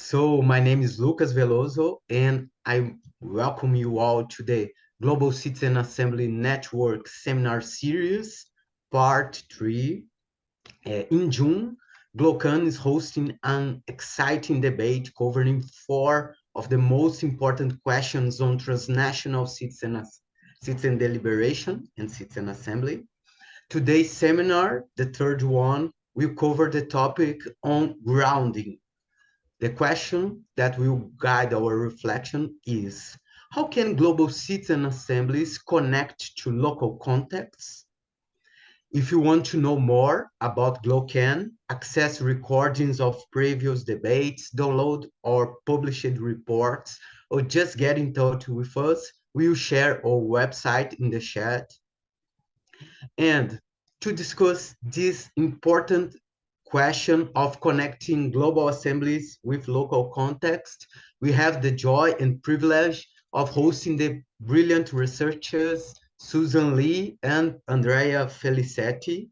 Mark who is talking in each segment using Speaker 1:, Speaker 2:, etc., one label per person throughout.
Speaker 1: So my name is Lucas Veloso, and I welcome you all to the Global Citizen Assembly Network Seminar Series, Part 3. In June, GLOCAN is hosting an exciting debate covering four of the most important questions on transnational citizen deliberation and citizen assembly. Today's seminar, the third one, will cover the topic on grounding. The question that will guide our reflection is, how can global citizen assemblies connect to local contexts? If you want to know more about GLOCAN, access recordings of previous debates, download our published reports, or just get in touch with us, we'll share our website in the chat. And to discuss this important question of connecting global assemblies with local context, we have the joy and privilege of hosting the brilliant researchers Susan Lee and Andrea Felicetti.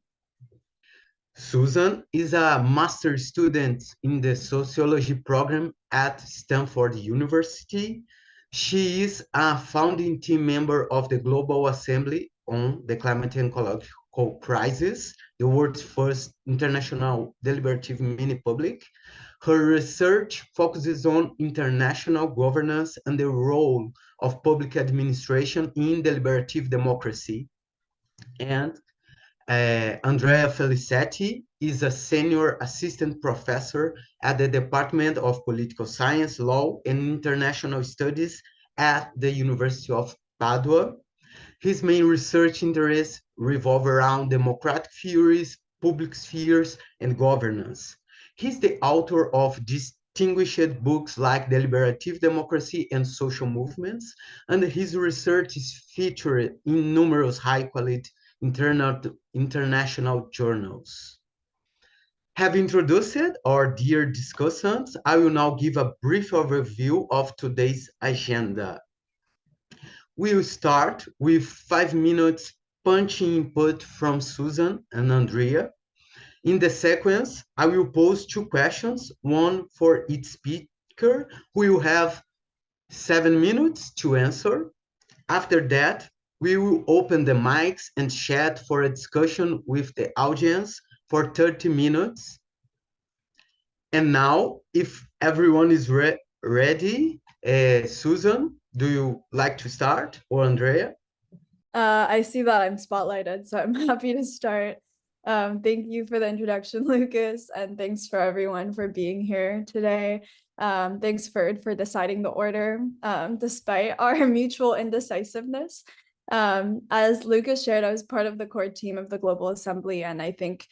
Speaker 1: Susan is a master's student in the sociology program at Stanford University. She is a founding team member of the Global Assembly on the Climate and Ecological Crisis, the world's first international deliberative mini-public. Her research focuses on international governance and the role of public administration in deliberative democracy. And Andrea Felicetti is a senior assistant professor at the Department of Political Science, Law, and International Studies at the University of Padua. His main research interests revolve around democratic theories, public spheres, and governance. He's the author of distinguished books like Deliberative Democracy and Social Movements, and his research is featured in numerous high-quality international journals. Having introduced our dear discussants, I will now give a brief overview of today's agenda. We will start with 5 minutes punchy input from Susan and Andrea. In the sequence, I will pose two questions, one for each speaker, who will have 7 minutes to answer. After that, we will open the mics and chat for a discussion with the audience for 30 minutes. And now, if everyone is ready, Susan, do you like to start, or Andrea?
Speaker 2: I see that I'm spotlighted, so I'm happy to start. Thank you for the introduction, Lucas, and thanks for everyone for being here today. Thanks for deciding the order, despite our mutual indecisiveness. As Lucas shared, I was part of the core team of the Global Assembly, and I think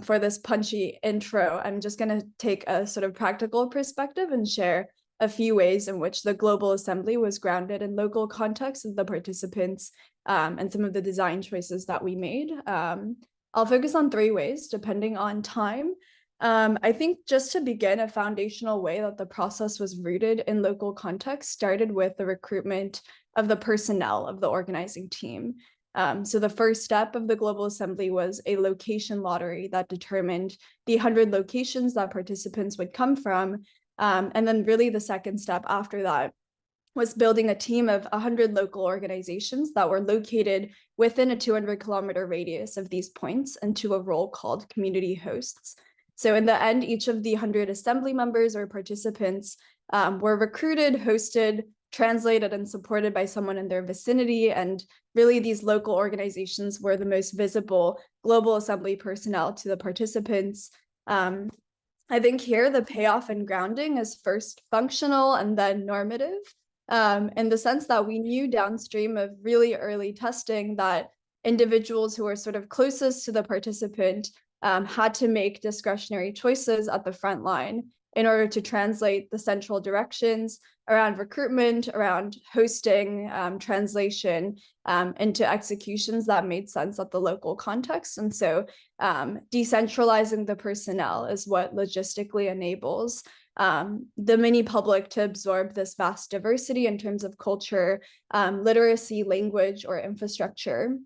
Speaker 2: for this punchy intro, I'm just going to take a sort of practical perspective and share a few ways in which the Global Assembly was grounded in local context of the participants and some of the design choices that we made. I'll focus on 3 ways, depending on time. I think just to begin, a foundational way that the process was rooted in local context started with the recruitment of the personnel of the organizing team. So the first step of the Global Assembly was a location lottery that determined the 100 locations that participants would come from. And then really the second step after that was building a team of 100 local organizations that were located within a 200-kilometer radius of these points into a role called community hosts. So in the end, each of the 100 assembly members or participants were recruited, hosted, translated, and supported by someone in their vicinity. And really, these local organizations were the most visible Global Assembly personnel to the participants. I think here the payoff and grounding is first functional and then normative, in the sense that we knew downstream of really early testing that individuals who were sort of closest to the participant had to make discretionary choices at the front line in order to translate the central directions around recruitment, around hosting, translation, into executions that made sense at the local context. And so decentralizing the personnel is what logistically enables the mini public to absorb this vast diversity in terms of culture, literacy, language, or infrastructure.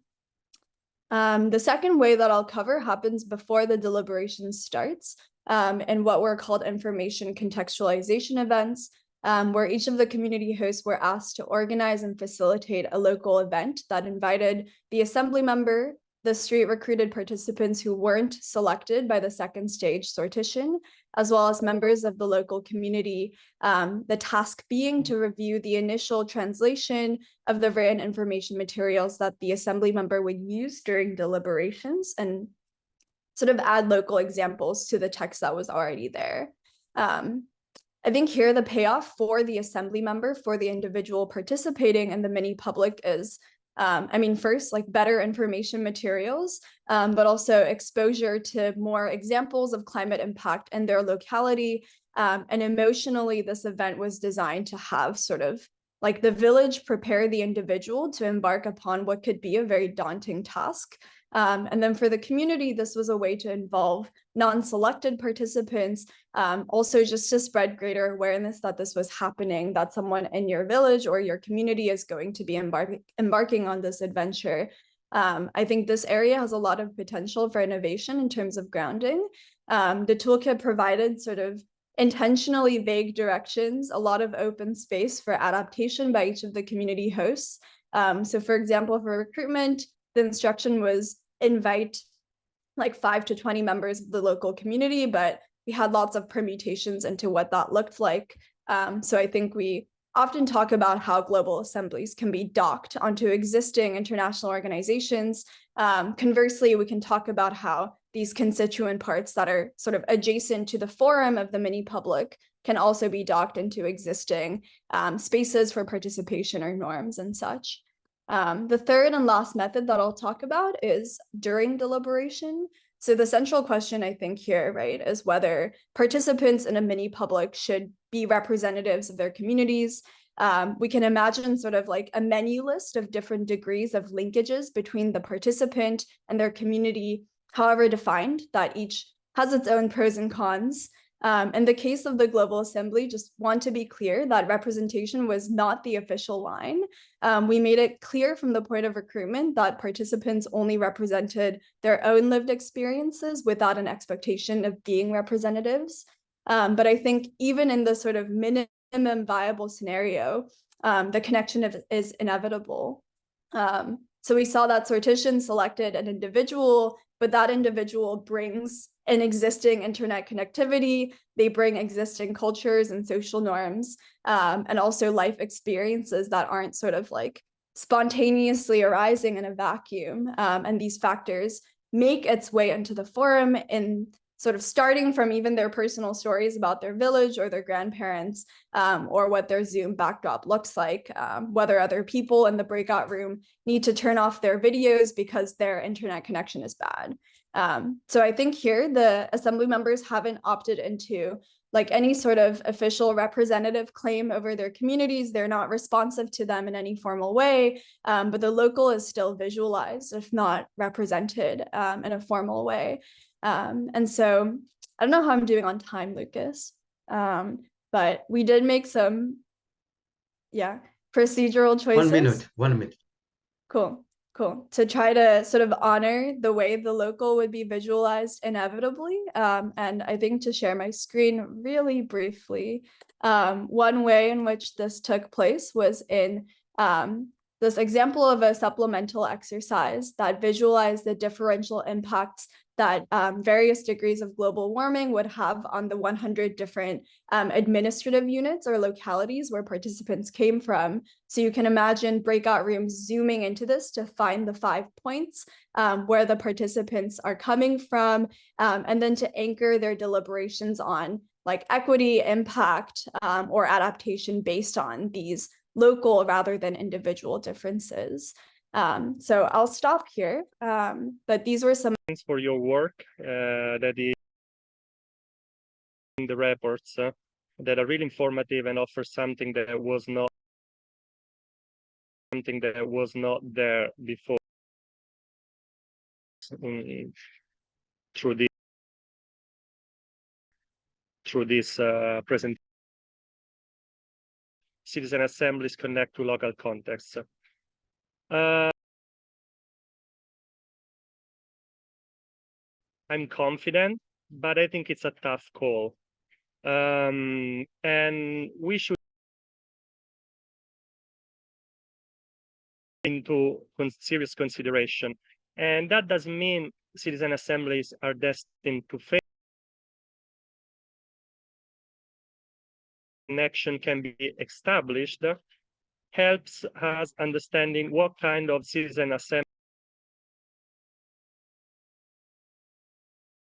Speaker 2: The second way that I'll cover happens before the deliberation starts. and what were called information contextualization events, where each of the community hosts were asked to organize and facilitate a local event that invited the assembly member, the street recruited participants who weren't selected by the second stage sortition, as well as members of the local community, the task being to review the initial translation of the written information materials that the assembly member would use during deliberations and sort of add local examples to the text that was already there. I think here the payoff for the assembly member, for the individual participating in the mini public is, I mean, first, like better information materials, but also exposure to more examples of climate impact in their locality. And emotionally, this event was designed to have sort of like the village prepare the individual to embark upon what could be a very daunting task. And then for the community, this was a way to involve non-selected participants, also just to spread greater awareness that this was happening, that someone in your village or your community is going to be embarking on this adventure. I think this area has a lot of potential for innovation in terms of grounding. The toolkit provided sort of intentionally vague directions, a lot of open space for adaptation by each of the community hosts. So for example, for recruitment, the instruction was invite like 5 to 20 members of the local community, but we had lots of permutations into what that looked like. So I think we often talk about how global assemblies can be docked onto existing international organizations. Conversely, we can talk about how these constituent parts that are sort of adjacent to the forum of the mini public can also be docked into existing spaces for participation or norms and such. The third and last method that I'll talk about is during deliberation. So the central question, I think, here, right, is whether participants in a mini public should be representatives of their communities. We can imagine sort of like a menu list of different degrees of linkages between the participant and their community, however defined, that each has its own pros and cons. In the case of the Global Assembly, just want to be clear that representation was not the official line. We made it clear from the point of recruitment that participants only represented their own lived experiences without an expectation of being representatives. But I think even in the sort of minimum viable scenario, the connection is inevitable. So we saw that sortition selected an individual, but that individual brings an existing internet connectivity, they bring existing cultures and social norms, and also life experiences that aren't sort of like spontaneously arising in a vacuum. And these factors make its way into the forum in sort of starting from even their personal stories about their village or their grandparents, or what their Zoom backdrop looks like, whether other people in the breakout room need to turn off their videos because their internet connection is bad. So I think here the assembly members haven't opted into like any sort of official representative claim over their communities. They're not responsive to them in any formal way, but the local is still visualized, if not represented in a formal way. And so I don't know how I'm doing on time, Lucas, but we did make some, procedural choices.
Speaker 1: 1 minute.
Speaker 2: Cool. To try to sort of honor the way the local would be visualized inevitably. And I think to share my screen really briefly, one way in which this took place was in this example of a supplemental exercise that visualized the differential impacts that various degrees of global warming would have on the 100 different administrative units or localities where participants came from. So you can imagine breakout rooms zooming into this to find the 5 points where the participants are coming from, and then to anchor their deliberations on like equity, impact, or adaptation based on these local rather than individual differences. So I'll stop here, but these were some.
Speaker 3: Thanks for your work that is in the reports that are really informative and offer something that was not there before through this presentation. Citizen assemblies connect to local contexts. I'm confident but I think it's a tough call. And we should into serious consideration. And that doesn't mean citizen assemblies are destined to fail. Connection can be established, helps us understanding what kind of citizen assembly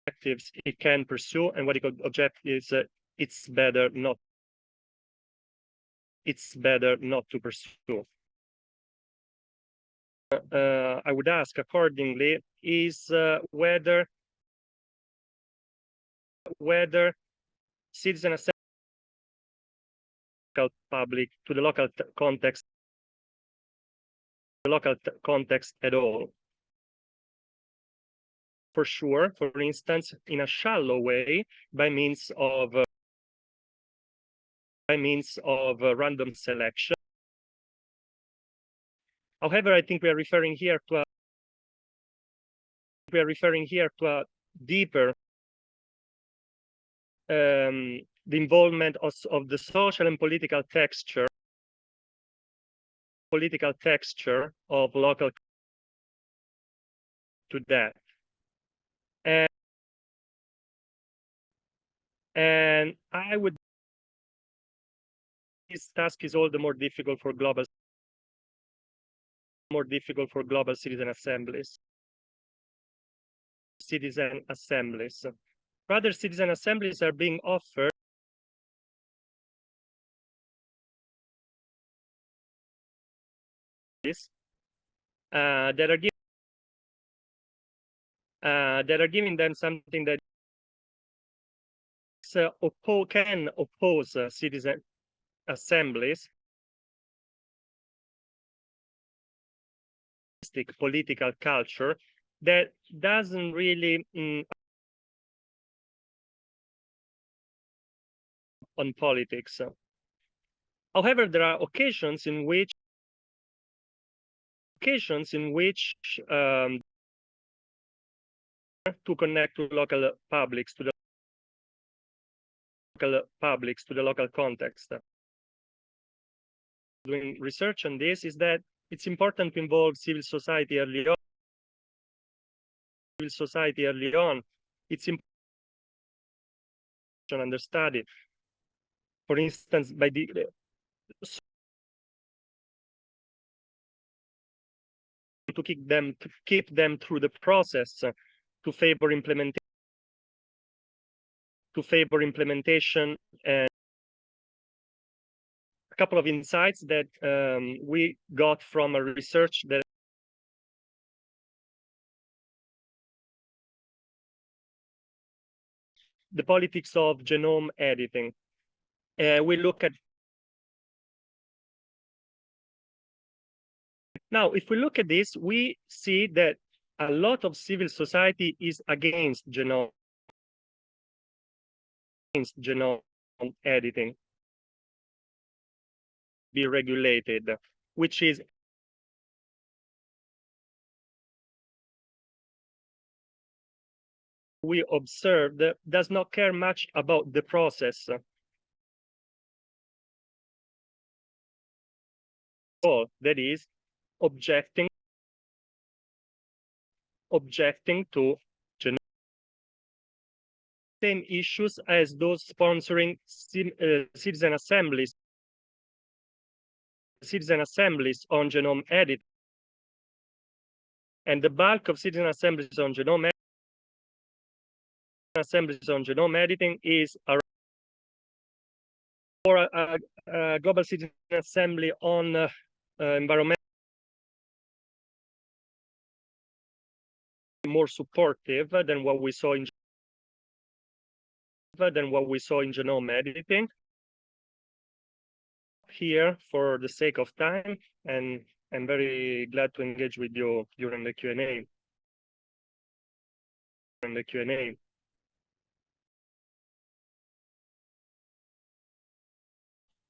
Speaker 3: objectives it can pursue and what it objectives it's better not to pursue. I would ask accordingly is whether citizen assembly public to the local context at all. For sure, for instance, in a shallow way, by means of random selection. However, I think we are referring here to a deeper the involvement of the social and political texture of local to that. And I would this task is all the more difficult for global citizen assemblies. Rather, citizen assemblies are being offered that are giving them something that can oppose citizen assemblies, political culture that doesn't really on politics. However, there are occasions in which to connect to local publics, to the local context. Doing research on this is that it's important to involve civil society early on. It's important to understudy. For instance, by the to keep them through the process to favor implementation and a couple of insights that we got from a research that the politics of genome editing. We look at now, if we look at this, we see that a lot of civil society is against genome editing be regulated, which is we observed does not care much about the process. That is objecting to same issues as those sponsoring citizen assemblies on genome edit, and the bulk of citizen assemblies on genome editing is for a global citizen assembly on environmental more supportive than what we saw in genome editing. Here for the sake of time, and I'm very glad to engage with you during the Q&A.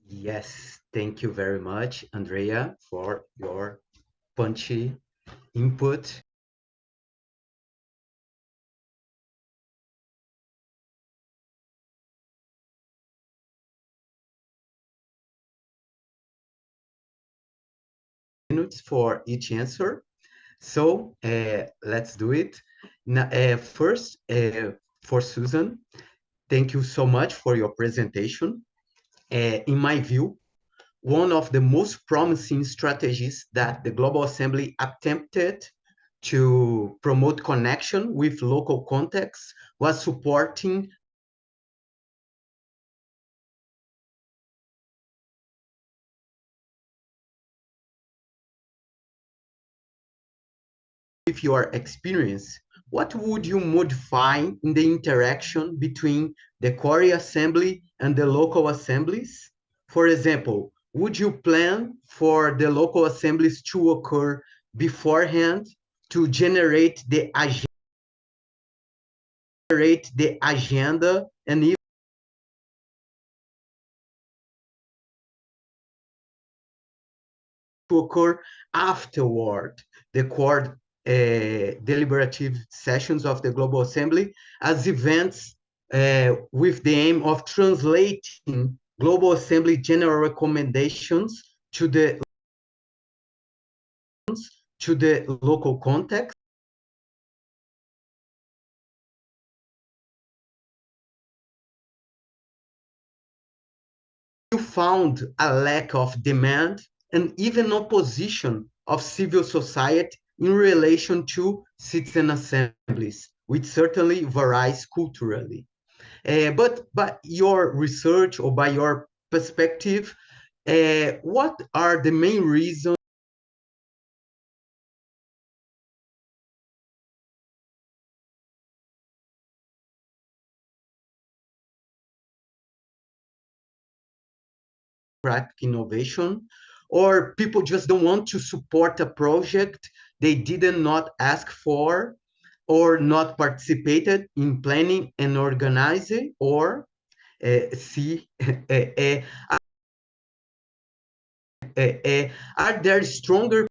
Speaker 1: Yes, thank you very much, Andrea, for your punchy input. minutes for each answer. So let's do it. Now, first, for Susan, thank you so much for your presentation. In my view, one of the most promising strategies that the Global Assembly attempted to promote connection with local contexts was supporting with your experience. What would you modify in the interaction between the core assembly and the local assemblies? For example, would you plan for the local assemblies to occur beforehand to generate the agenda and even to occur afterward the core deliberative sessions of the Global Assembly as events with the aim of translating Global Assembly general recommendations to the local context. You found a lack of demand and even opposition of civil society in relation to citizen assemblies, which certainly varies culturally. But by your research or by your perspective, what are the main reasons for practical innovation, or people just don't want to support a project they did not ask for or not participated in planning and organizing, or C, are there stronger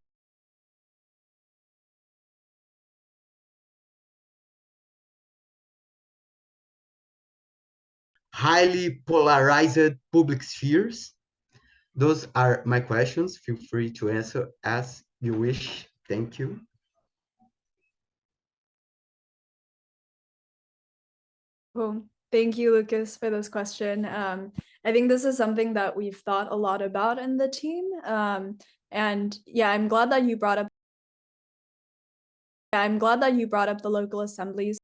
Speaker 1: highly polarized public spheres? Those are my questions. Feel free to answer as you wish. Thank you.
Speaker 2: Cool. Thank you, Lucas, for this question. I think this is something that we've thought a lot about in the team. And yeah, I'm glad that you brought up the local assemblies.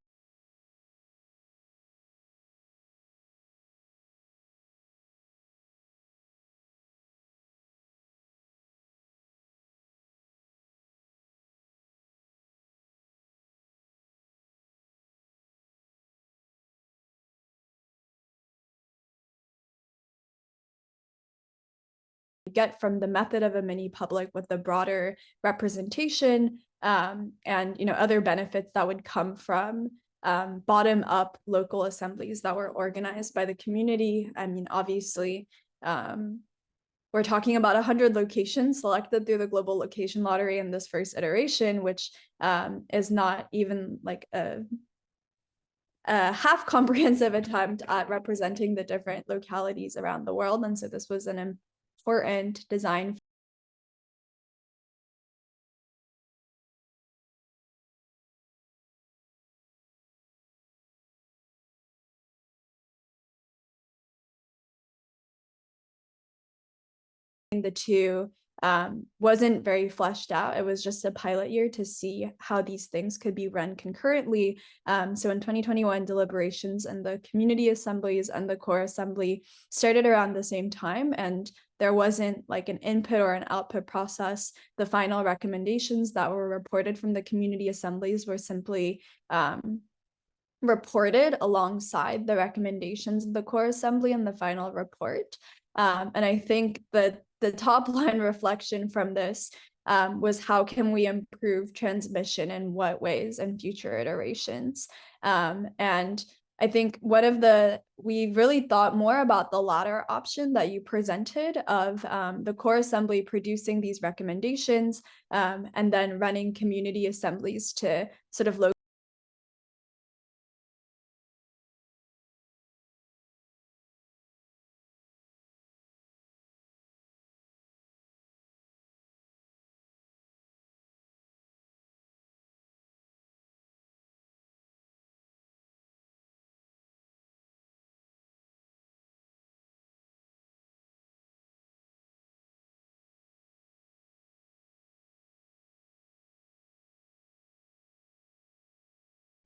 Speaker 2: Get from the method of a mini public with the broader representation and other benefits that would come from bottom-up local assemblies that were organized by the community. I mean, obviously, we're talking about 100 locations selected through the global location lottery in this first iteration, which is not even like a half comprehensive attempt at representing the different localities around the world. And so this was an important design the two wasn't very fleshed out. It was just a pilot year to see how these things could be run concurrently. So in 2021, deliberations and the community assemblies and the core assembly started around the same time, and there wasn't like an input or an output process. The final recommendations that were reported from the community assemblies were simply reported alongside the recommendations of the core assembly in the final report. And I think that the top line reflection from this was how can we improve transmission in what ways in future iterations. And I think we really thought more about the latter option that you presented of the core assembly producing these recommendations and then running community assemblies to sort of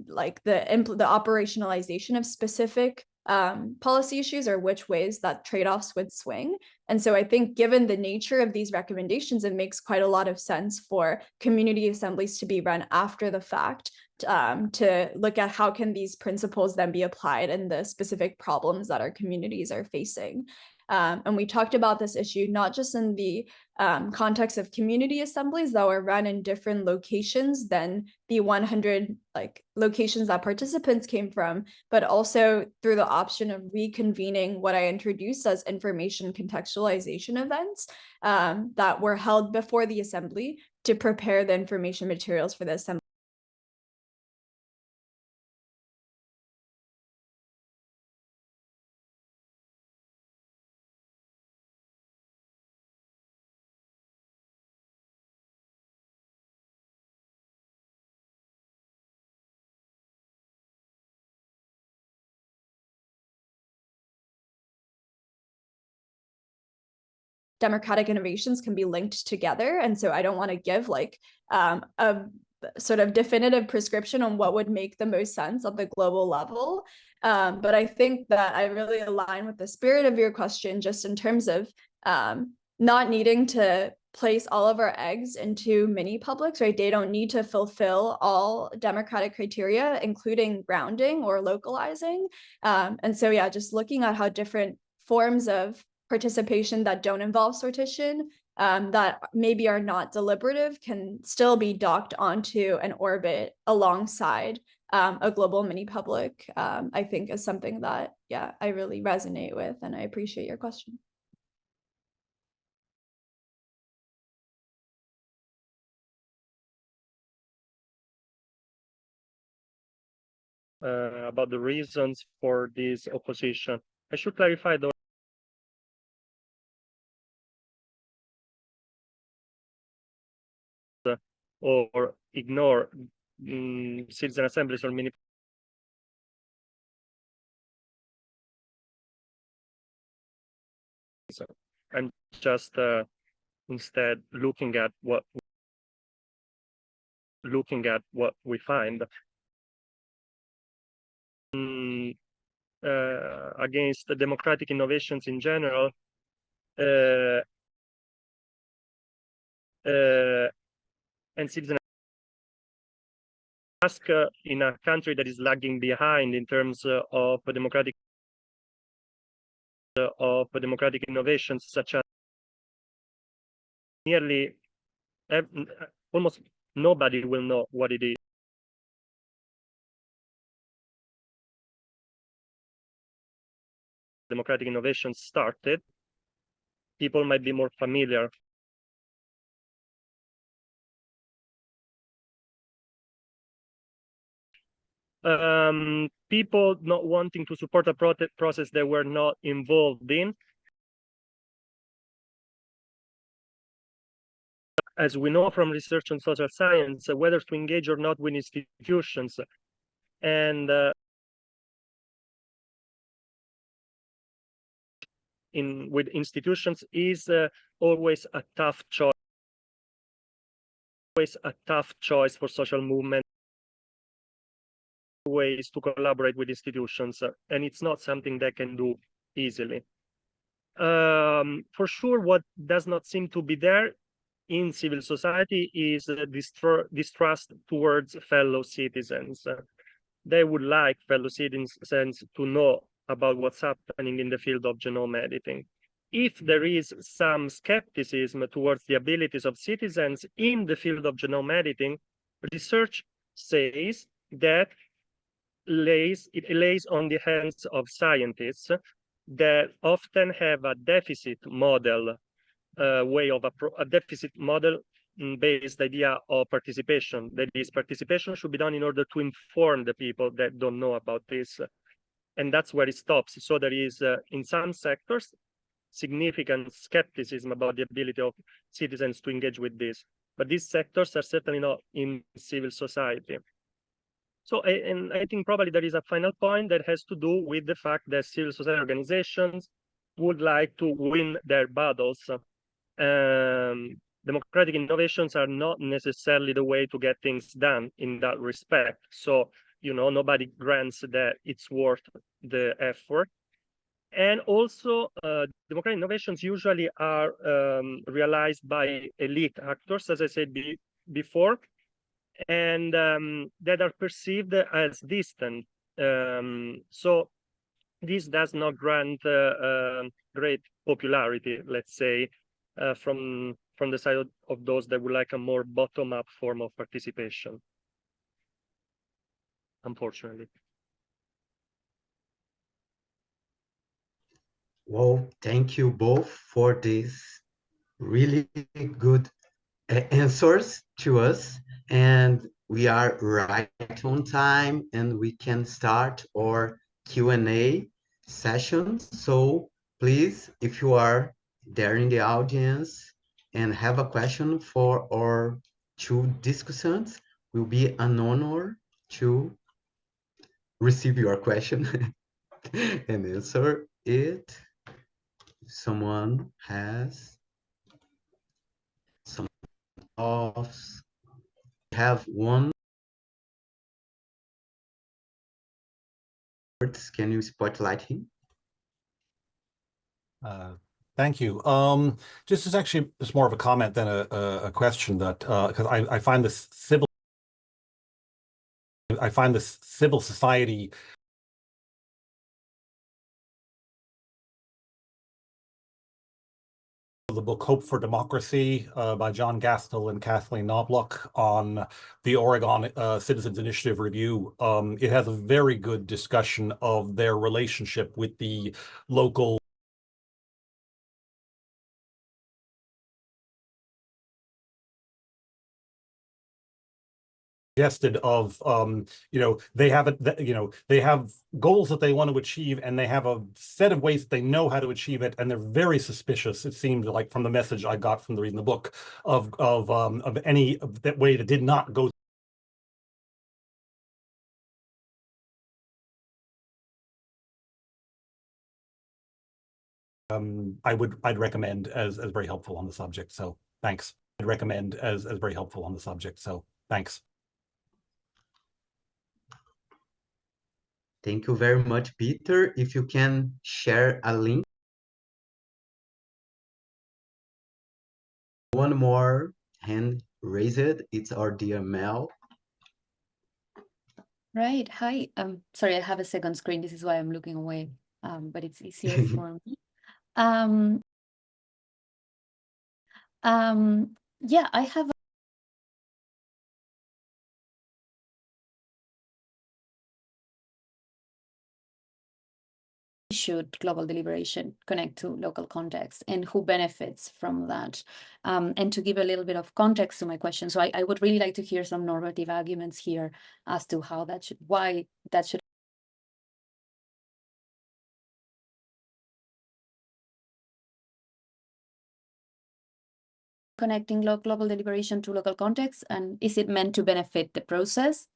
Speaker 2: like the operationalization of specific policy issues, or which ways that trade-offs would swing. And so I think given the nature of these recommendations, it makes quite a lot of sense for community assemblies to be run after the fact, to look at how can these principles then be applied in the specific problems that our communities are facing. And we talked about this issue not just in the context of community assemblies that were run in different locations than the 100 locations that participants came from, but also through the option of reconvening what I introduced as information contextualization events that were held before the assembly to prepare the information materials for the assembly. Democratic innovations can be linked together. And so I don't want to give like a sort of definitive prescription on what would make the most sense at the global level. But I think that I really align with the spirit of your question, just in terms of not needing to place all of our eggs into mini publics, right? They don't need to fulfill all democratic criteria, including grounding or localizing. And so, yeah, just looking at how different forms of participation that don't involve sortition, that maybe are not deliberative, can still be docked onto an orbit alongside a global mini public, I think is something that, yeah, I really resonate with, and I appreciate your question.
Speaker 3: About the reasons for this opposition. I should clarify though, or ignore citizen assemblies or mini. So I'm just instead looking at what we find. Against the democratic innovations in general, and citizen ask in a country that is lagging behind in terms of democratic innovations, such as nearly almost nobody will know what it is. Democratic innovations started, people might be more familiar. People not wanting to support a process they were not involved in. As we know from research on social science, whether to engage or not with institutions, and with institutions is always a tough choice. Always a tough choice for social movements. Ways to collaborate with institutions, and it's not something they can do easily. For sure, what does not seem to be there in civil society is distrust towards fellow citizens. They would like fellow citizens to know about what's happening in the field of genome editing. If there is some skepticism towards the abilities of citizens in the field of genome editing, research says that it lays on the hands of scientists that often have a deficit model a deficit model based idea of participation. That is, participation should be done in order to inform the people that don't know about this. And that's where it stops. So there is, in some sectors, significant skepticism about the ability of citizens to engage with this. But these sectors are certainly not in civil society. So, and I think probably there is a final point that has to do with the fact that civil society organizations would like to win their battles. Democratic innovations are not necessarily the way to get things done in that respect. So nobody grants that it's worth the effort. And also, democratic innovations usually are realized by elite actors, as I said before, and that are perceived as distant. So this does not grant great popularity, let's say, from the side of those that would like a more bottom-up form of participation, unfortunately.
Speaker 1: Well, thank you both for this really good answers to us. And we are right on time, and we can start our Q&A session. So please, if you are there in the audience and have a question for our two discussants, will be an honor to receive your question and answer it. Someone has some offs. Have one. Can you spotlight him?
Speaker 4: Thank you. This is actually just more of a comment than a question, that because I find this civil society the book Hope for Democracy by John Gastill and Kathleen Knobloch on the Oregon Citizens Initiative Review. It has a very good discussion of their relationship with the local suggested of they have goals that they want to achieve, and they have a set of ways that they know how to achieve it, and they're very suspicious, it seemed like, from the message I got from reading the book, of any that way that did not go. I'd recommend as very helpful on the subject. So thanks. I'd recommend as very helpful on the subject. So thanks.
Speaker 1: Thank you very much, Peter. If you can share a link. One more hand raised. It's our dear Mel.
Speaker 5: Right. Hi. Sorry, I have a second screen. This is why I'm looking away. But it's easier for me. Yeah, I have should global deliberation connect to local context, and who benefits from that? And to give a little bit of context to my question, so I would really like to hear some normative arguments here as to how that should, why that should connecting global deliberation to local context, and is it meant to benefit the process?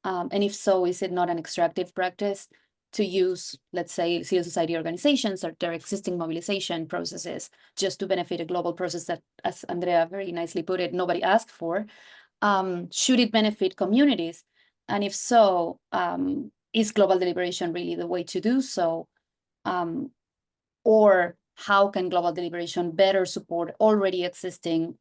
Speaker 5: And if so, is it not an extractive practice to use, let's say, civil society organizations or their existing mobilization processes just to benefit a global process that, as Andrea very nicely put it, nobody asked for? Should it benefit communities? And if so, is global deliberation really the way to do so? Or how can global deliberation better support already existing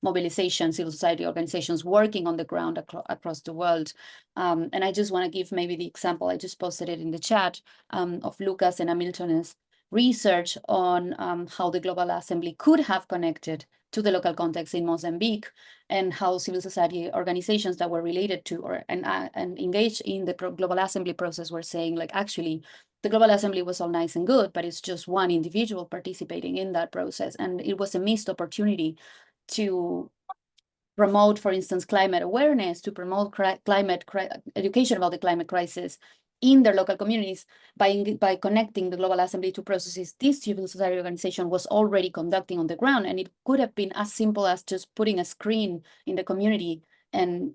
Speaker 5: mobilization, civil society organizations working on the ground across the world? And I just want to give maybe the example, I just posted it in the chat, of Lucas and Hamilton's research on how the Global Assembly could have connected to the local context in Mozambique, and how civil society organizations that were related to and engaged in the Global Assembly process were saying, like, actually, the Global Assembly was all nice and good, but it's just one individual participating in that process. And it was a missed opportunity to promote, for instance, climate awareness, to promote education about the climate crisis in their local communities by connecting the Global Assembly to processes this civil society organization was already conducting on the ground. And it could have been as simple as just putting a screen in the community and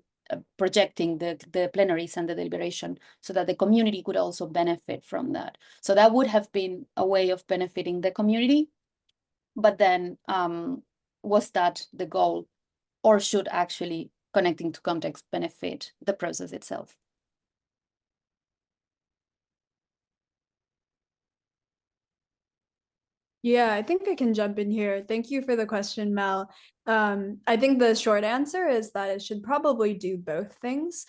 Speaker 5: projecting the plenaries and the deliberation, so that the community could also benefit from that. So that would have been a way of benefiting the community. But then, was that the goal, or should actually connecting to context benefit the process itself?
Speaker 2: Yeah, I think I can jump in here. Thank you for the question, Mel. I think the short answer is that it should probably do both things.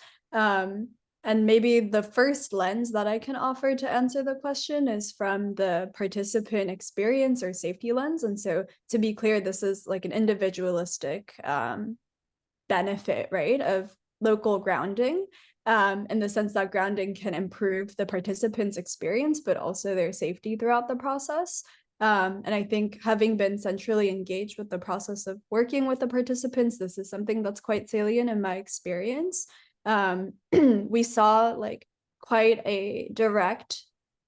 Speaker 2: And maybe the first lens that I can offer to answer the question is from the participant experience or safety lens. And so to be clear, this is like an individualistic benefit, right, of local grounding, in the sense that grounding can improve the participants' experience, but also their safety throughout the process. And I think having been centrally engaged with the process of working with the participants, this is something that's quite salient in my experience. We saw like quite a direct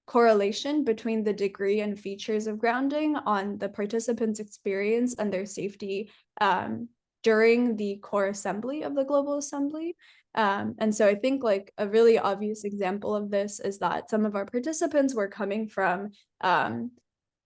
Speaker 2: correlation between the degree and features of grounding on the participants' experience and their safety during the core assembly of the Global Assembly. And so I think like a really obvious example of this is that some of our participants were coming from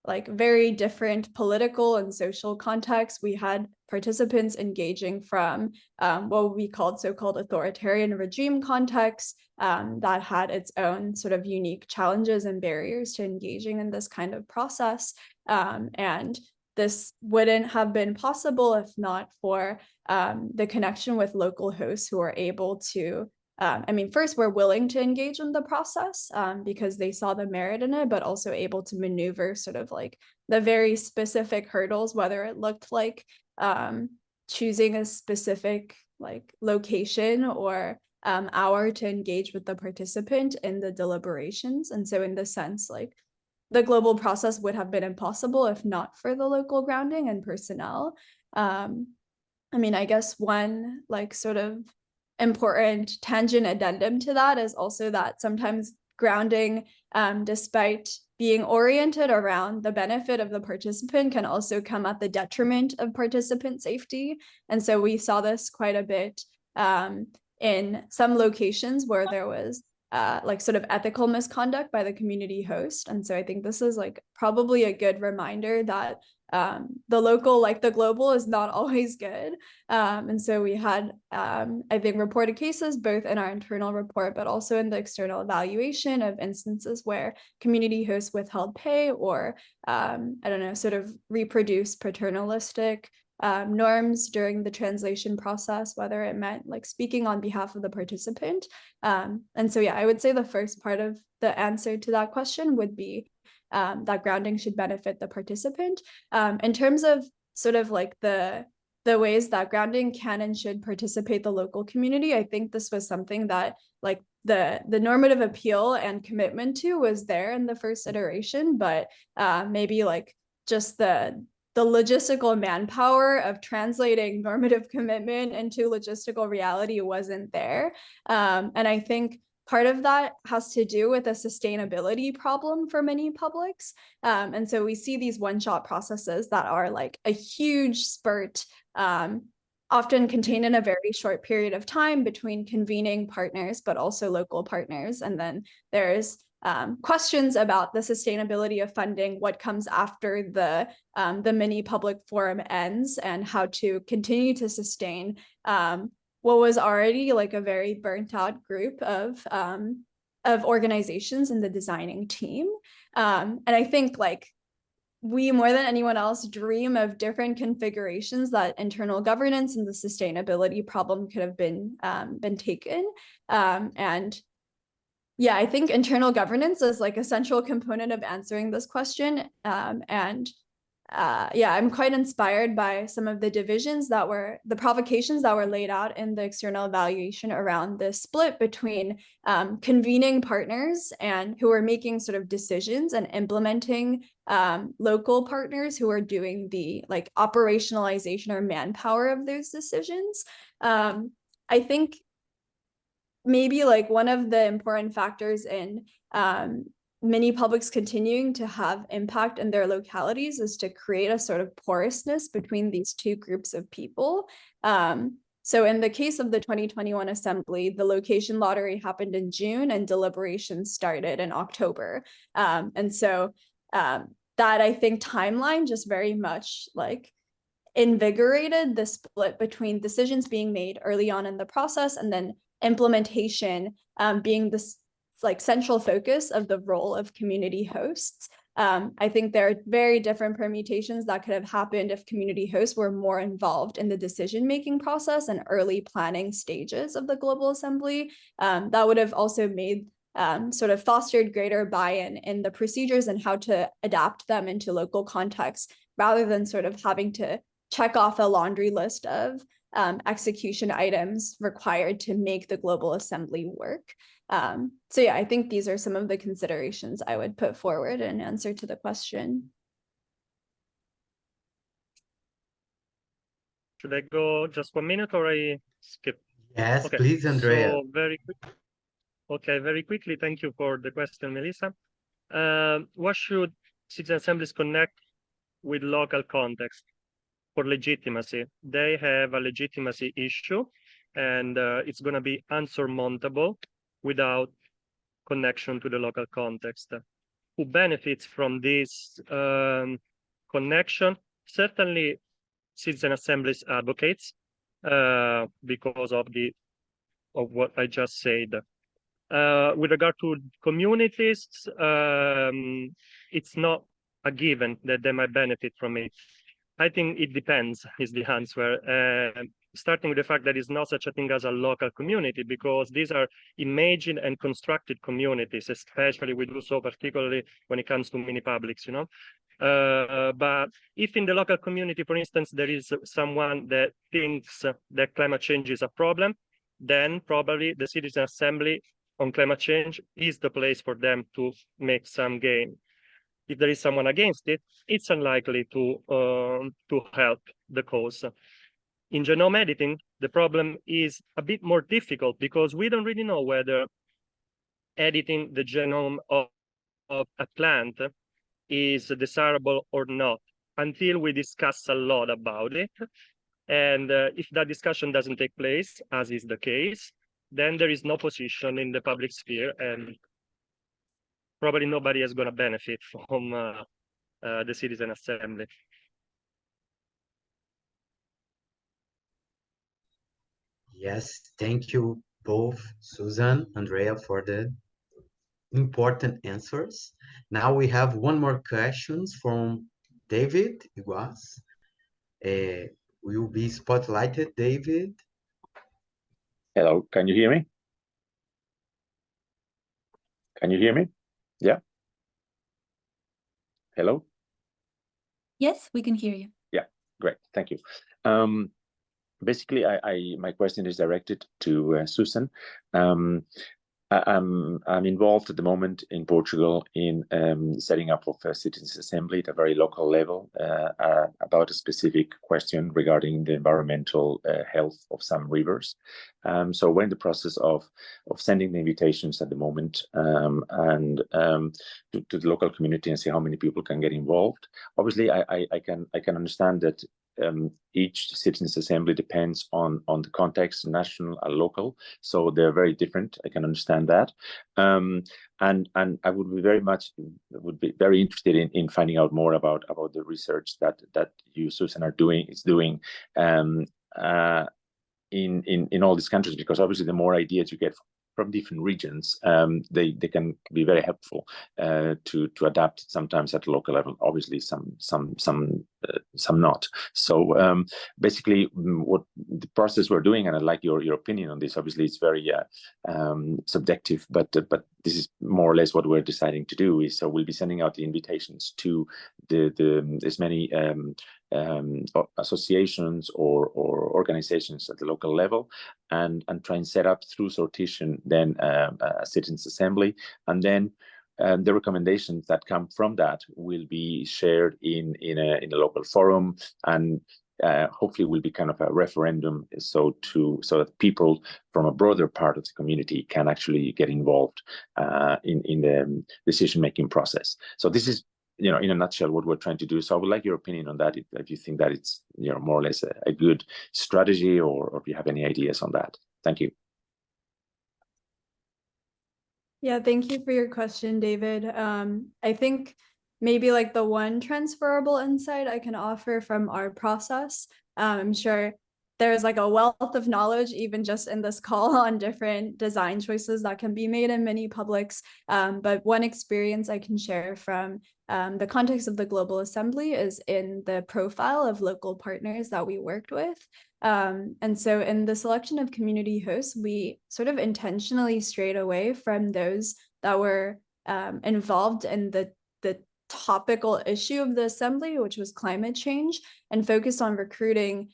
Speaker 2: like very different political and social contexts. We had participants engaging from what we called so-called authoritarian regime contexts that had its own sort of unique challenges and barriers to engaging in this kind of process. And this wouldn't have been possible if not for the connection with local hosts who are able to I mean, first, we're willing to engage in the process because they saw the merit in it, but also able to maneuver sort of like the very specific hurdles, whether it looked like choosing a specific like location or hour to engage with the participant in the deliberations. And so in this sense, like the global process would have been impossible if not for the local grounding and personnel. I mean, I guess one like sort of important tangent addendum to that is also that sometimes grounding, despite being oriented around the benefit of the participant, can also come at the detriment of participant safety. And so we saw this quite a bit in some locations where there was like sort of ethical misconduct by the community host. And so I think this is like probably a good reminder that the local, like the global, is not always good. And so we had, I think, reported cases both in our internal report, but also in the external evaluation of instances where community hosts withheld pay or, I don't know, sort of reproduced paternalistic norms during the translation process, whether it meant like speaking on behalf of the participant. And so, yeah, I would say the first part of the answer to that question would be that grounding should benefit the participant. In terms of sort of like the ways that grounding can and should participate the local community, I think this was something that like the normative appeal and commitment to was there in the first iteration, but maybe like just the logistical manpower of translating normative commitment into logistical reality wasn't there. And I think part of that has to do with a sustainability problem for many publics. And so we see these one-shot processes that are like a huge spurt, often contained in a very short period of time between convening partners, but also local partners. And then there's questions about the sustainability of funding, what comes after the mini public forum ends, and how to continue to sustain what was already like a very burnt out group of organizations in the designing team. And I think like we, more than anyone else, dream of different configurations that internal governance and the sustainability problem could have been taken. And yeah, I think internal governance is like a central component of answering this question. Yeah, I'm quite inspired by some of the the provocations that were laid out in the external evaluation around the split between convening partners and who are making sort of decisions and implementing local partners who are doing the like operationalization or manpower of those decisions. I think maybe like one of the important factors in many publics continuing to have impact in their localities is to create a sort of porousness between these two groups of people. So in the case of the 2021 assembly, the location lottery happened in June and deliberations started in October. And so that, I think, timeline just very much like invigorated the split between decisions being made early on in the process and then implementation being this like central focus of the role of community hosts. I think there are very different permutations that could have happened if community hosts were more involved in the decision-making process and early planning stages of the Global Assembly. That would have also made sort of fostered greater buy-in in the procedures and how to adapt them into local contexts, rather than sort of having to check off a laundry list of execution items required to make the Global Assembly work. So yeah, I think these are some of the considerations I would put forward in answer to the question.
Speaker 3: Should I go just 1 minute or I skip?
Speaker 1: Yes,
Speaker 3: Okay,
Speaker 1: please, Andrea.
Speaker 3: so very quickly, thank you for the question, Melissa. What should citizen assemblies connect with local context for legitimacy? They have a legitimacy issue, and it's going to be unsurmountable without connection to the local context. Who benefits from this connection? Certainly citizen assemblies advocates, because of what I just said. With regard to communities, it's not a given that they might benefit from it. I think it depends is the answer. Starting with the fact that it's not such a thing as a local community, because these are imagined and constructed communities, especially we do so particularly when it comes to mini publics, you know. But if in the local community, for instance, there is someone that thinks that climate change is a problem, then probably the citizen assembly on climate change is the place for them to make some gain. If there is someone against it, it's unlikely to help the cause. In genome editing, the problem is a bit more difficult because we don't really know whether editing the genome of a plant is desirable or not until we discuss a lot about it. And if that discussion doesn't take place, as is the case, then there is no position in the public sphere, and probably nobody is going to benefit from the citizen assembly.
Speaker 1: Yes, thank you both, Susan, Andrea, for the important answers. Now we have one more questions from David Iguas. Will be spotlighted, David.
Speaker 6: Hello, can you hear me? Can you hear me? Yeah. Hello?
Speaker 5: Yes, we can hear you.
Speaker 6: Yeah, great, thank you. Basically, my question is directed to Susan. I'm involved at the moment in Portugal in setting up of a citizens' assembly at a very local level about a specific question regarding the environmental health of some rivers. So we're in the process of sending the invitations at the moment and to the local community and see how many people can get involved. Obviously, I can understand that each citizens' assembly depends on the context, national and local, so they're very different. I can understand that, and I would be very interested in finding out more about the research that you, Susan, are doing in all these countries, because obviously the more ideas you get from different regions, they can be very helpful to adapt sometimes at the local level. Obviously, some not. So basically, what the process we're doing, and I'd like your opinion on this. Obviously, it's very subjective, but this is more or less what we're deciding to do. Is so we'll be sending out the invitations to as many associations or organizations at the local level, and try and set up through sortition then a citizens' assembly, and then the recommendations that come from that will be shared in a local forum, and hopefully will be kind of a referendum, so that people from a broader part of the community can actually get involved in the decision-making process. So this is, in a nutshell, what we're trying to do. So I would like your opinion on that, if you think that it's more or less a good strategy, or if you have any ideas on that. Thank you.
Speaker 2: Yeah, thank you for your question, David. I think maybe like the one transferable insight I can offer from our process, I'm sure there's like a wealth of knowledge, even just in this call, on different design choices that can be made in many publics. But one experience I can share from the context of the Global Assembly is in the profile of local partners that we worked with. And so in the selection of community hosts, we sort of intentionally strayed away from those that were involved in the topical issue of the assembly, which was climate change, and focused on recruiting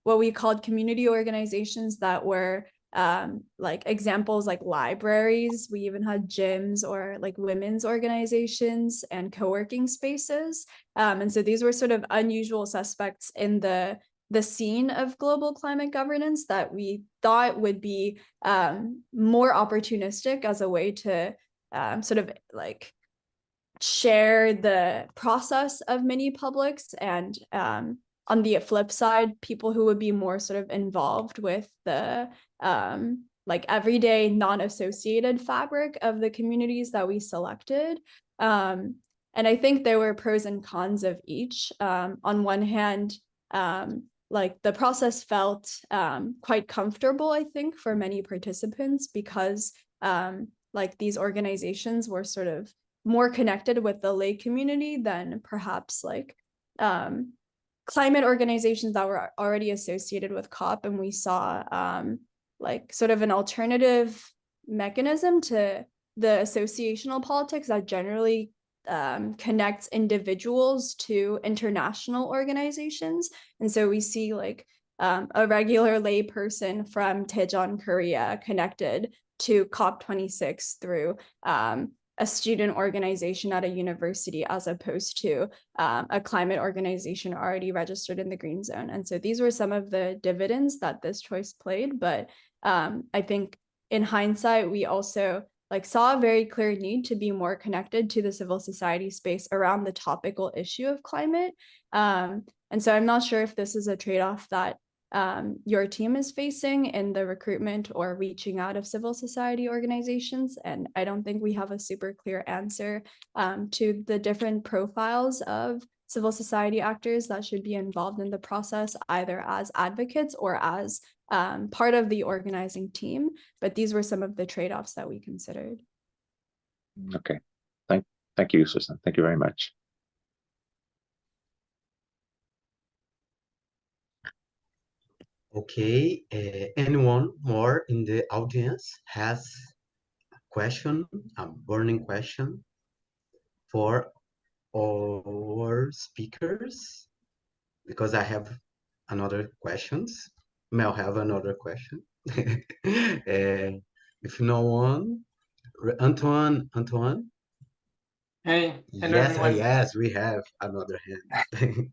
Speaker 2: what we called community organizations that were like examples like libraries. We even had gyms, or like women's organizations and co-working spaces. And so these were sort of unusual suspects in the scene of global climate governance that we thought would be more opportunistic as a way to sort of like share the process of mini publics, and on the flip side, people who would be more sort of involved with the like everyday non-associated fabric of the communities that we selected. And I think there were pros and cons of each. On one hand, like the process felt quite comfortable, I think, for many participants, because like these organizations were sort of more connected with the lay community than perhaps like climate organizations that were already associated with COP. And we saw like sort of an alternative mechanism to the associational politics that generally connects individuals to international organizations. And so we see like a regular lay person from Daejeon, Korea, connected to COP26 through a student organization at a university, as opposed to a climate organization already registered in the green zone. And so these were some of the dividends that this choice played. But I think in hindsight, we also like saw a very clear need to be more connected to the civil society space around the topical issue of climate. And so I'm not sure if this is a trade-off that your team is facing in the recruitment or reaching out of civil society organizations. And I don't think we have a super clear answer to the different profiles of civil society actors that should be involved in the process, either as advocates or as part of the organizing team. But these were some of the trade-offs that we considered.
Speaker 6: Okay, thank you, Susan. Thank you very much.
Speaker 1: Okay, anyone more in the audience has a question, a burning question for our speakers? Because I have another questions. Mel have another question. If no one, Antoine.
Speaker 7: Hey, hello
Speaker 1: Yes,
Speaker 7: everyone.
Speaker 1: yes, we have another hand.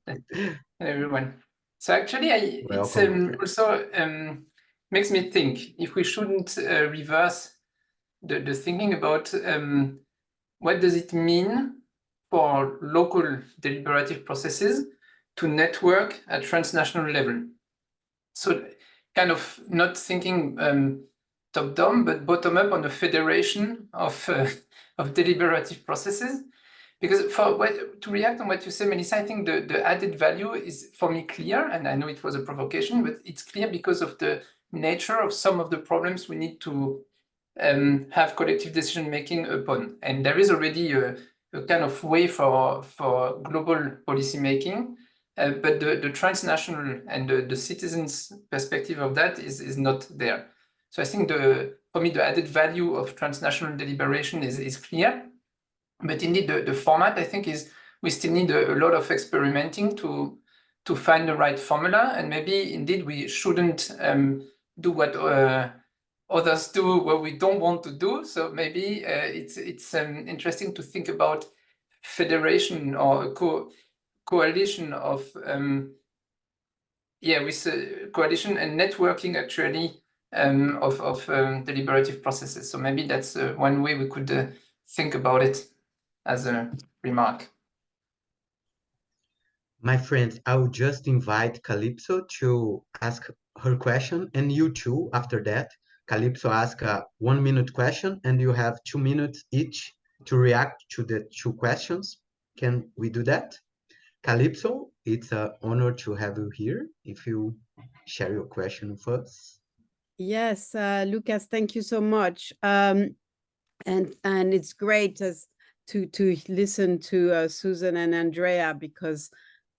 Speaker 7: Hello everyone. So actually, it's
Speaker 1: Welcome, my friend.
Speaker 7: also makes me think if we shouldn't reverse the thinking about what does it mean for local deliberative processes to network at transnational level. So kind of not thinking top-down, but bottom-up on a federation of deliberative processes. Because to react on what you say, Melissa, I think the added value is, for me, clear, and I know it was a provocation, but it's clear because of the nature of some of the problems we need to have collective decision-making upon. And there is already a kind of way for global policymaking, but the transnational and the citizens' perspective of that is not there. So I think for me, the added value of transnational deliberation is clear. But indeed, the format, I think, is we still need a lot of experimenting to find the right formula. And maybe, indeed, we shouldn't do what others do what we don't want to do. So maybe it's interesting to think about federation or a coalition of, with coalition and networking, actually, of deliberative processes. So maybe that's one way we could think about it as a remark.
Speaker 1: My friends, I will just invite Calypso to ask her question, and you too, after that. Calypso ask a 1-minute question, and you have 2 minutes each to react to the 2 questions. Can we do that? Calypso, it's an honor to have you here. If you share your question with us.
Speaker 8: Yes, Lucas, thank you so much. And it's great to listen to Susan and Andrea, because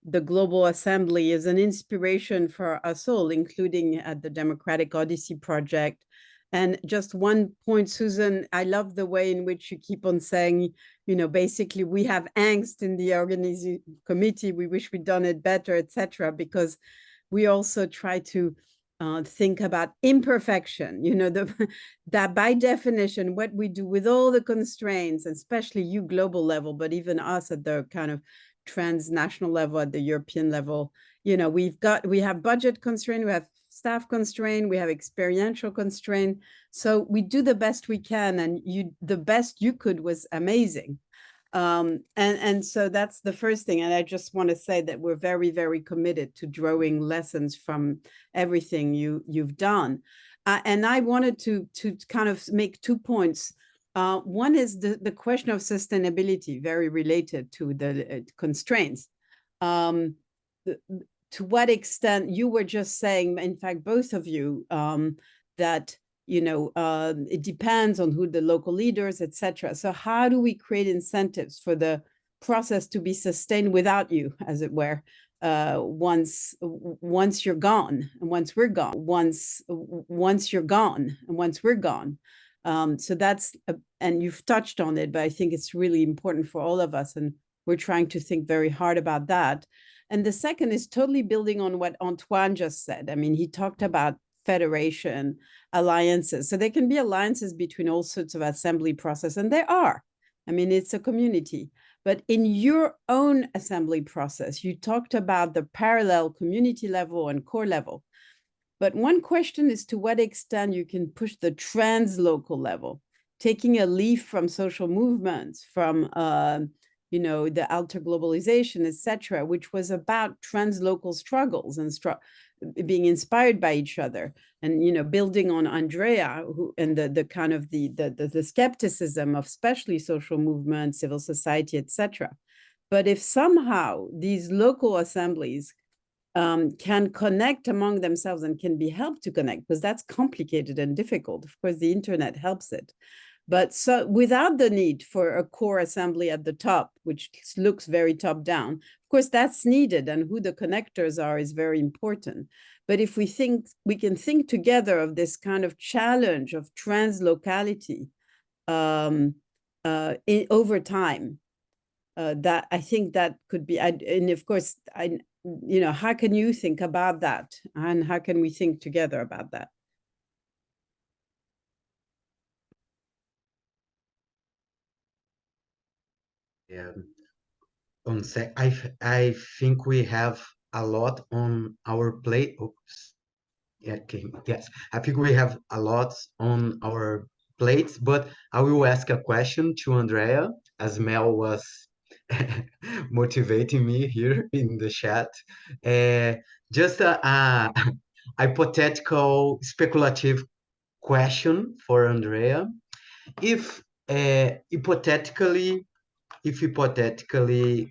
Speaker 8: the Global Assembly is an inspiration for us all, including at the Democratic Odyssey Project. And just one point, Susan, I love the way in which you keep on saying, you know, basically we have angst in the organizing committee, we wish we'd done it better, etc., because we also try to think about imperfection, you know, that by definition, what we do with all the constraints, especially you global level, but even us at the kind of transnational level, at the European level, you know, we have budget constraint, we have staff constraint, we have experiential constraint. So we do the best we can, and the best you could was amazing. And so that's the first thing. And I just want to say that we're very, very committed to drawing lessons from everything you've done. And I wanted to kind of make 2 points. One is the question of sustainability, very related to the constraints. To what extent you were just saying, in fact, both of you, that you know, it depends on who the local leaders, etc. So how do we create incentives for the process to be sustained without you, as it were, once you're gone, and once we're gone, once you're gone, and once we're gone. So that's, and you've touched on it, but I think it's really important for all of us, and we're trying to think very hard about that. And the second is totally building on what Antoine just said. I mean, he talked about federation, alliances. So there can be alliances between all sorts of assembly process, and there are. I mean, it's a community. But in your own assembly process, you talked about the parallel community level and core level. But one question is to what extent you can push the translocal level, taking a leaf from social movements, from you know, the alter globalization, etc., which was about translocal struggles and being inspired by each other, and you know, building on Andrea, and the kind of the skepticism of especially social movements, civil society, etc. But if somehow these local assemblies can connect among themselves and can be helped to connect, because that's complicated and difficult. Of course, the internet helps it. But so without the need for a core assembly at the top, which looks very top down, of course, that's needed, and who the connectors are is very important. But if we can think together of this kind of challenge of translocality over time, that I think that could be, and of course, you know, how can you think about that, and how can we think together about that?
Speaker 1: Yeah. I think we have a lot on our plate. Oops. Yeah, okay. Yes, I think we have a lot on our plates, but I will ask a question to Andrea, as Mel was motivating me here in the chat. Just a hypothetical, speculative question for Andrea. If hypothetically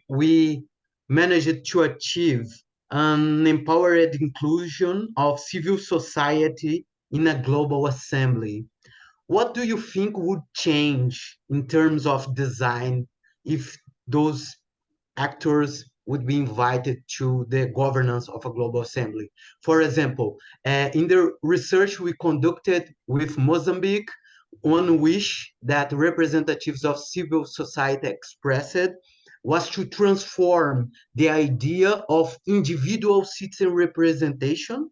Speaker 1: we managed to achieve an empowered inclusion of civil society in a global assembly, what do you think would change in terms of design if those actors would be invited to the governance of a global assembly? For example, in the research we conducted with Mozambique, one wish that representatives of civil society expressed was to transform the idea of individual citizen representation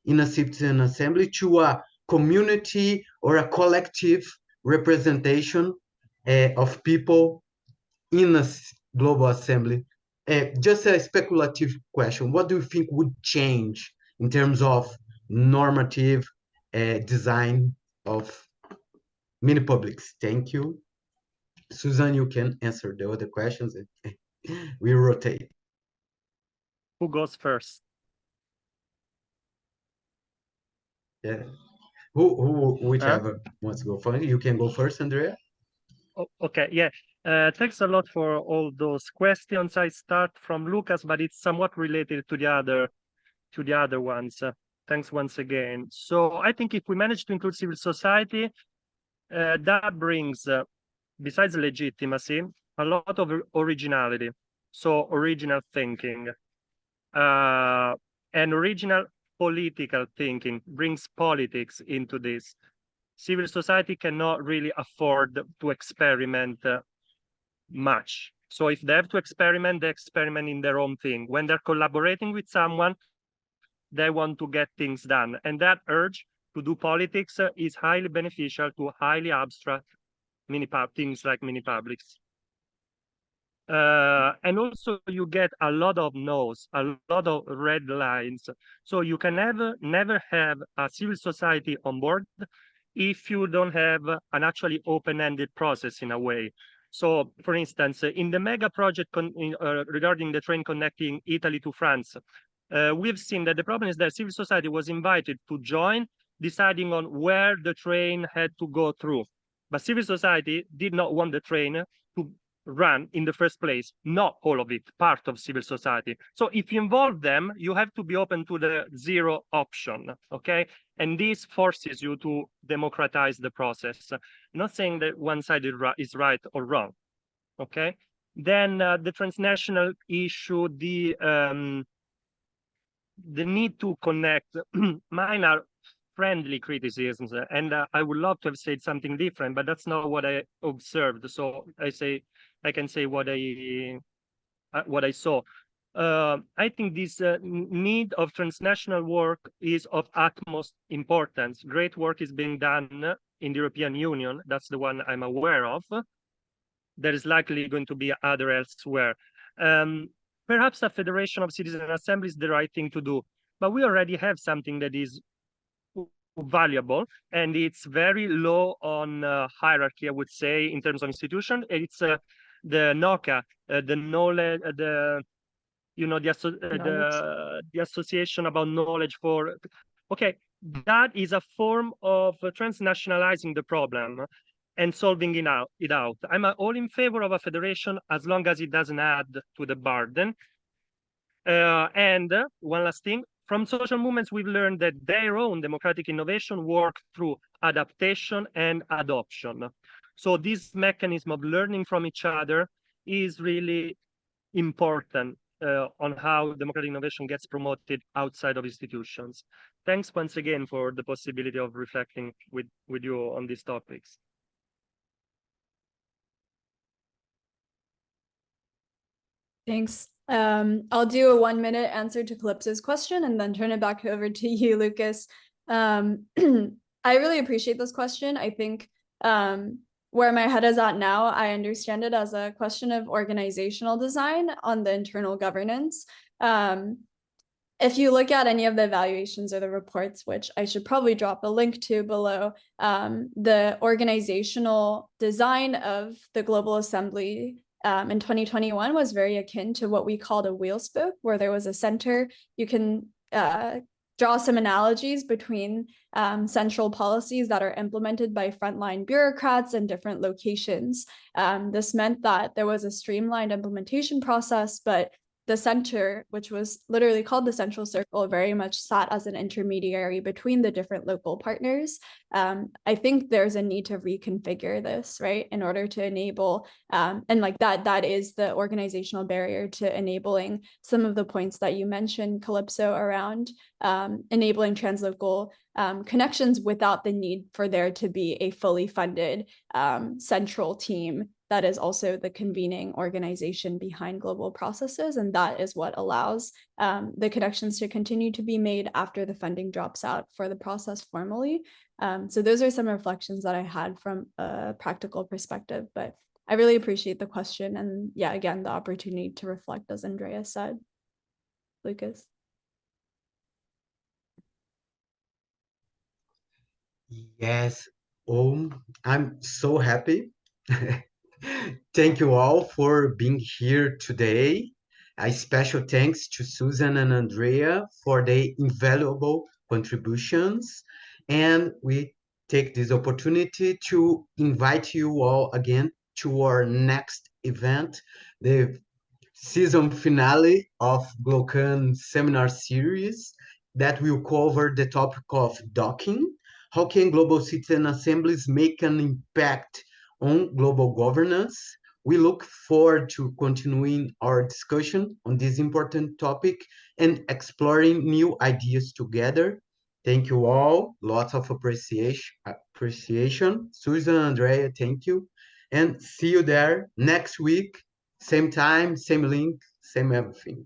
Speaker 1: in a citizen assembly to a community or a collective representation of people in a global assembly. Just a speculative question. What do you think would change in terms of normative design of mini publics? Thank you. Susan, you can answer the other questions. We rotate.
Speaker 3: Who goes first?
Speaker 1: Yeah. Whichever wants to go first. You can go first, Andrea.
Speaker 3: Okay, yeah. Thanks a lot for all those questions. I start from Lucas, but it's somewhat related to the other ones. Thanks once again. So I think if we manage to include civil society, that brings, besides legitimacy, a lot of originality. So original thinking, and original political thinking brings politics into this. Civil society cannot really afford to experiment much. So if they have to experiment, they experiment in their own thing. When they're collaborating with someone, they want to get things done. And that urge to do politics is highly beneficial to highly abstract things like mini publics. And also you get a lot of no's, a lot of red lines. So you can never have a civil society on board if you don't have an actually open-ended process in a way. So, for instance, in the mega project regarding the train connecting Italy to France, we've seen that the problem is that civil society was invited to join, deciding on where the train had to go through. But civil society did not want the train to run in the first place, not all of it, part of civil society. So if you involve them, you have to be open to the zero option, okay? And this forces you to democratize the process. I'm not saying that one side is right or wrong, okay? Then the transnational issue, the need to connect, mine are friendly criticisms, and I would love to have said something different, but that's not what I observed. So I can say what I saw. I think this need of transnational work is of utmost importance. Great work is being done in the European Union. That's the one I'm aware of. There is likely going to be other elsewhere. Perhaps a federation of citizen assemblies is the right thing to do, but we already have something that is valuable, and it's very low on hierarchy, I would say, in terms of institution. It's the NOCA, the knowledge, the association about knowledge for. Okay, that is a form of transnationalizing the problem and solving it out. I'm all in favor of a federation as long as it doesn't add to the burden. And one last thing, from social movements, we've learned that their own democratic innovation work through adaptation and adoption. So this mechanism of learning from each other is really important on how democratic innovation gets promoted outside of institutions. Thanks once again for the possibility of reflecting with you on these topics.
Speaker 2: Thanks. I'll do a 1-minute answer to Calypso's question and then turn it back over to you, Lucas. I really appreciate this question. I think where my head is at now, I understand it as a question of organizational design on the internal governance. If you look at any of the evaluations or the reports, which I should probably drop a link to below, the organizational design of the Global Assembly in 2021 was very akin to what we called a wheel spoke, where there was a center. You can draw some analogies between central policies that are implemented by frontline bureaucrats in different locations. This meant that there was a streamlined implementation process, but the center, which was literally called the central circle, very much sat as an intermediary between the different local partners. I think there's a need to reconfigure this, right, in order to enable, and like that is the organizational barrier to enabling some of the points that you mentioned, Calypso, around enabling translocal connections without the need for there to be a fully funded central team that is also the convening organization behind global processes. And that is what allows the connections to continue to be made after the funding drops out for the process formally. So those are some reflections that I had from a practical perspective, but I really appreciate the question. And yeah, again, the opportunity to reflect, as Andrea said. Lucas.
Speaker 1: Yes. Oh, I'm so happy. Thank you all for being here today. A special thanks to Susan and Andrea for their invaluable contributions. And we take this opportunity to invite you all again to our next event, the season finale of GLOCAN seminar series that will cover the topic of docking. How can global citizen assemblies make an impact on global governance? We look forward to continuing our discussion on this important topic and exploring new ideas together. Thank you all. Lots of appreciation. Susan, Andrea, thank you. And see you there next week. Same time, same link, same everything.